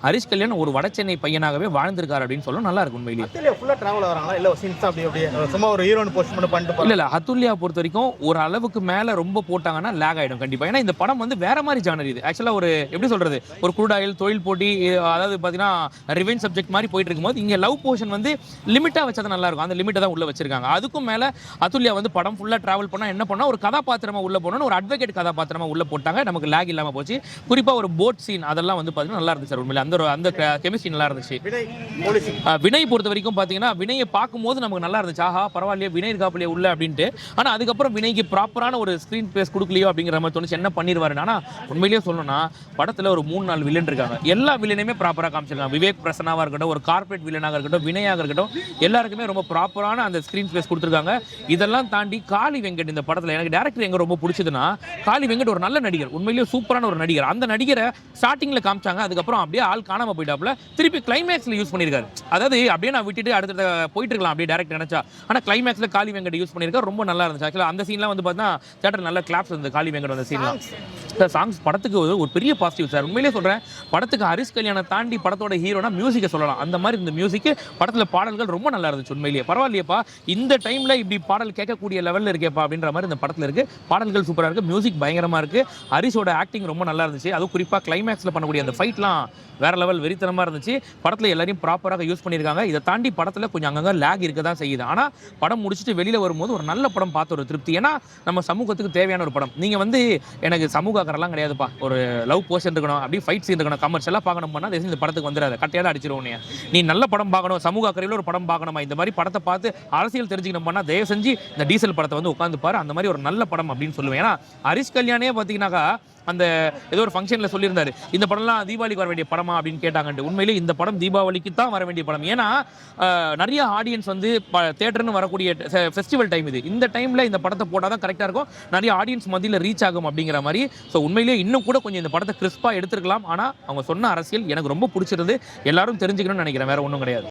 ஹரிஷ் கல்யாண் ஒரு வட சென்னை பையனாகவே வாழ்ந்திருக்காரு அப்படின்னு சொல்ல நல்லா இருக்கும் உண்மையிலேயே. இல்ல ஃபுல்லா டிராவல் வராங்களா இல்ல சீன்ஸ் அப்படியே சும்மா ஒரு ஹீரோயின் போஸ்ட் மட்டும் பண்ணிட்டு இல்ல ஹத்துல்யா பொறுத்த வரைக்கும் ஒரு அளவுக்கு மேல ரொம்ப போட்டாங்கன்னா லேக் ஆயிடும் கண்டிப்பா. ஏன்னா இந்த படம் வந்து வேற மாதிரி ஜானர். இது ஆக்சுவலா ஒரு எப்படி சொல்றது, ஒரு குரூடாயில் தொழில் போட்டி, அதாவது பாத்தீங்கன்னா ரிவெஞ்ச் சப்ஜெக்ட் மாதிரி போயிட்டு இருக்கும்போது இங்க லவ் போர்ஷன் வந்து லிமிட்டா வச்சா நல்லா இருக்கும். அந்த லிமிட்டை தான் உள்ள வச்சிருக்காங்க. அதுக்கும் மேல அதுல்யா வந்து படம் ஃபுல்லா டிராவல் பண்ணா என்ன பண்ணா ஒரு கதாபாத்திரமா உள்ள போனோம்னு ஒரு அட்வொகேட் கதாபாத்திரமா உள்ள போட்டாங்க. நமக்கு லேக் இல்லாம போச்சு. குறிப்பா ஒரு போட் சீன் அதெல்லாம் வந்து பாத்தீங்கன்னா நல்லா இருந்துச்சு சார் உண்மையில. அந்த கெமிஸ்ட்ரி நல்லா இருந்துச்சு. வினய் பொறுத்த வரைக்கும் பாத்தீங்கன்னா வினயை பார்க்கும்போது நமக்கு நல்லா இருந்துச்சு. ஆஹா பரவாயில்லையே வினய் இருக்காப்லையே உள்ள அப்படின்ட்டு. ஆனா அதுக்கப்புறம் வினய்க்கு ப்ராப்பரான ஒரு ஸ்கிரீன் ஸ்பேஸ் கொடுக்கலையோ அப்படிங்கிற மாதிரி தோணுச்சு. என்ன பண்ணிடுவாரு. ஆனா உண்மையிலேயே சொல்லணும்னா படத்துல ஒரு 3-4 வில்லன் இருக்காங்க. எல்லா வில்லனையுமே ப்ராப்பரா காமிச்சிருக்காங்க. விவேக் பிரசன்னாவா இருக்கட்டும், ஒரு கார்பரேட் வில்லனாக இருக்கட்டும், வினயாக இருக்கட்டும், எல்லாருக்குமே ரொம்ப ப்ராப்பரான அந்த ஸ்கிரீன் ஸ்பேஸ் கொடுத்துருக்காங்க. இதெல்லாம் தாண்டி காளி வெங்கட் இந்த படத்துல எனக்கு டேரக்டர் எங்க ரொம்ப பிடிச்சதுன்னா, காளி வெங்கட் ஒரு நல்ல நடிகர், உண்மையிலேயே சூப்பரான ஒரு நடிகர். அந்த நடிகரை ஸ்டார்டிங்ல காமிச்சாங்க, அதுக்கப்புறம் அப்படியே ஆள் காணாம போயிட்டாப்ல. திருப்பி கிளைமேக்ஸ்ல யூஸ் பண்ணிருக்காரு. அதாவது அப்படியே நான் விட்டுட்டு அடுத்த போயிட்டு இருக்கலாம் அப்படியே டேரக்டர் நினைச்சா. ஆனா கிளைமேக்ஸ்ல காளி வெங்கட் யூஸ் பண்ணிருக்காரு. ரொம்ப நல்லா இருந்துச்சு. ஆக்சுவலா அந்த சீன்லாம் வந்து பார்த்தா தியேட்டர் நல்ல கிளாப்ஸ் இருந்தது காளி வெங்கட் அந்த சீன்லாம். சாங்ஸ் படத்துக்கு ஒரு பெரிய பாசிட்டிவ் சார். உண்மையிலேயே சொல்றேன், படத்துக்கு ஹரிஷ் கல்யாணம் தாண்டி படத்தோட ஹீரோனா மியூசிக்கை சொல்லலாம். அந்த மாதிரி இந்த மியூசிக் படத்துல பாடல்கள் ரொம்ப நல்லா இருந்துச்சு. உண்மையிலேயே பரவாயில்லையப்பா, இந்த டைம்ல இப்படி பாடல் கேட்கக்கூடிய லெவல்ல இருக்கேப்பா அப்படின்ற மாதிரி இந்த படத்துல இருக்கு. பாடல்கள் சூப்பரா இருக்கு, மியூசிக் பயங்கரமா இருக்கு. ஹரிஷோட ஆக்டிங் ரொம்ப நல்லா இருந்துச்சு. அதுவும் குறிப்பா கிளைமேக்ஸ்ல பண்ணக்கூடிய அந்த ஃபைட்லாம் வேற லெவல் வெறித்தனமா இருந்துச்சு. படத்துல எல்லாரையும் ப்ராப்பராக யூஸ் பண்ணியிருக்காங்க. இதை தாண்டி படத்துல கொஞ்சம் அங்கங்க லேக் இருக்க தான் செய்யுது. ஆனா படம் முடிச்சுட்டு வெளியில வரும்போது ஒரு நல்ல படம் பார்த்த ஒரு திருப்தி. ஏன்னா நம்ம சமூகத்துக்கு தேவையான ஒரு படம். நீங்க வந்து எனக்கு சமூக அக்கறைலாம் கிடையாதுப்பா, ஒரு லவ் போர்ஷன் இருக்கணும், அப்படி ஃபைட் சீன் இருக்கணும், கமர்ஷியலா பார்க்கணும் பண்ணா இந்த படத்துக்கு வந்துடாது, கட்டையால அடிச்சிருவோம். நீ நல்ல படம் பார்க்கணும், சமூக அக்கறையில் ஒரு படம் பார்க்கணுமா, இந்த மாதிரி படத்தை பார்த்து அரசியல் தெரிஞ்சுக்கணும் பண்ணா தயவு செஞ்சு இந்த டீசல் படத்தை வந்து உட்காந்து பாரு. அந்த மாதிரி ஒரு நல்ல படம் அப்படின்னு சொல்லுவேன். ஏன்னா ஹரிஷ் கல்யாணே பார்த்தீங்கன்னாக்கா அந்த ஏதோ ஒரு ஃபங்க்ஷனில் சொல்லியிருந்தாரு, இந்த படம்லாம் தீபாவளிக்கு வர வேண்டிய படமா அப்படின்னு கேட்டாங்கன்ட்டு. உண்மையிலே இந்த படம் தீபாவளிக்கு தான் வர வேண்டிய படம். ஏன்னா நிறைய ஆடியன்ஸ் வந்து தேட்டர்னு வரக்கூடிய ஃபெஸ்டிவல் டைம் இது. இந்த டைமில் இந்த படத்தை போட்டால் தான் கரெக்டாக இருக்கும், நிறைய ஆடியன்ஸ் மத்தியில் ரீச் ஆகும் அப்படிங்கிற மாதிரி. ஸோ உண்மையிலேயே இன்னும் கூட கொஞ்சம் இந்த படத்தை கிறிஸ்பாக எடுத்துருக்கலாம். ஆனால் அவங்க சொன்ன அரசியல் எனக்கு ரொம்ப பிடிச்சிருந்து, எல்லாரும் தெரிஞ்சுக்கணும்னு நினைக்கிறேன். வேற ஒன்றும் கிடையாது.